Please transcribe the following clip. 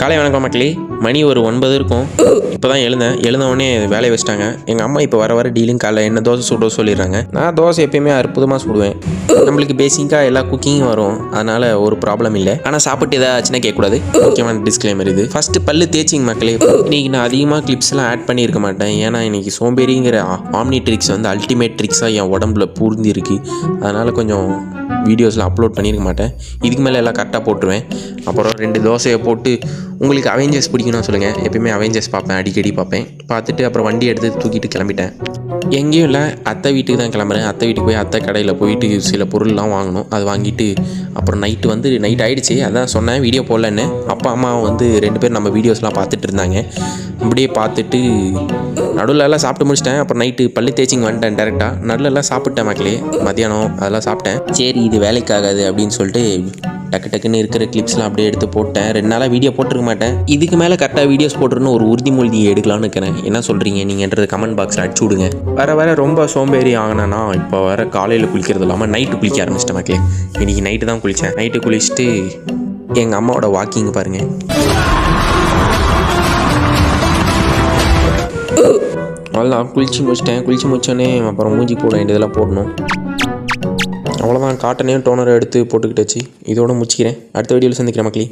காலை வணக்கம் மக்களே. மணி ஒரு 9 இருக்கும். இப்போ தான் எழுந்தவொடனே வேலையை வச்சிட்டாங்க. எங்கள் அம்மா இப்போ வர டீலிங் காலைல என்ன தோசை சுட சொல்லிடுறாங்க. நான் தோசை எப்பயுமே அற்புதமாக சுடுவேன். நம்மளுக்கு பேசிக்காக எல்லா குக்கிங்கும் வரும், அதனால் ஒரு ப்ராப்ளம் இல்லை. ஆனால் சாப்பிட்டு ஏதாச்சுன்னா கேட்கக்கூடாது. முக்கியமான டிஸ்க்ளைமர் இது. ஃபஸ்ட்டு பல்லு தேய்ச்சிங்க மக்களே. இன்றைக்கி நான் அதிகமாக கிளிப்ஸ்லாம் ஆட் பண்ணியிருக்க மாட்டேன். ஏன்னா இன்றைக்கி சோம்பேறிங்கிற ஆம்னி ட்ரிக்ஸ் வந்து அல்டிமேட் ட்ரிக்ஸாக என் உடம்புல பூர்ந்து இருக்குது. அதனால் கொஞ்சம் வீடியோஸில் அப்லோட் பண்ணியிருக்க மாட்டேன். இதுக்கு மேலே எல்லாம் கரெக்டாக போட்டுருவேன். அப்புறம் 2 தோசையை போட்டு உங்களுக்கு அவெஞ்சர்ஸ் பிடிக்கணும்னு சொல்லுங்கள். எப்பயுமே அவெஞ்சர்ஸ் பார்ப்பேன், அடிக்கடி பார்ப்பேன். பார்த்துட்டு அப்புறம் வண்டி எடுத்து தூக்கிட்டு கிளம்பிட்டேன். எங்கேயும் இல்லை, அத்தை வீட்டுக்கு தான் கிளம்புறேன். அத்தை வீட்டுக்கு போய் அத்தை கடையில் போயிட்டு சில பொருள்லாம் வாங்கணும். அது வாங்கிட்டு அப்புறம் நைட் ஆகிடுச்சு. அதான் சொன்னேன் வீடியோ போடலன்னு. அப்பா அம்மா வந்து 2 பேர் நம்ம வீடியோஸ்லாம் பார்த்துட்டு இருந்தாங்க. அப்படியே பார்த்துட்டு நடுவில் எல்லாம் சாப்பிட்டு முடிச்சிட்டேன். அப்புறம் நைட்டு பல்லு தேய்ச்சிங்க வந்துட்டேன் டேரெக்டாக. நடுவில் சாப்பிட்டேன் மக்களே. மதியானம் அதெல்லாம் சாப்பிட்டேன். சரி இது வேலைக்காகாது அப்படின்னு சொல்லிட்டு டக்குன்னு இருக்கிற கிளிப்ஸ்லாம் அப்படியே எடுத்து போட்டேன். 2 நாளாக வீடியோ போட்டிருக்க மாட்டேன். இதுக்கு மேலே கரெக்டாக வீடியோஸ் போட்டுருன்னு ஒரு உறுதிமொழி எடுக்கலான்னு இருக்கிறேன். என்ன சொல்கிறீங்க நீங்கன்றது கமெண்ட் பாக்ஸில் அடிச்சு விடுங்க. வர ரொம்ப சோம்பேறி ஆகினேன்னா இப்போ காலையில் குளிக்கிறது இல்லாமல் நைட்டு குளிக்க ஆரம்பிச்சிட்டேன் மக்களே. இன்றைக்கி நைட்டு தான் குளித்தேன். நைட்டு குளிச்சுட்டு எங்கள் அம்மாவோட வாக்கிங் பாருங்கள். அவ்வளோதான், குளிச்சு முடிச்சோன்னே அப்புறம் மூஞ்சி போட வேண்டியதெல்லாம் போடணும். அவ்வளோதான், காட்டனையும் டோனரை எடுத்து போட்டுக்கிட்டாச்சு. இதோட முடிச்சிக்கிறேன். அடுத்த வீடியோவில் சந்திக்கிறேன் மக்களே.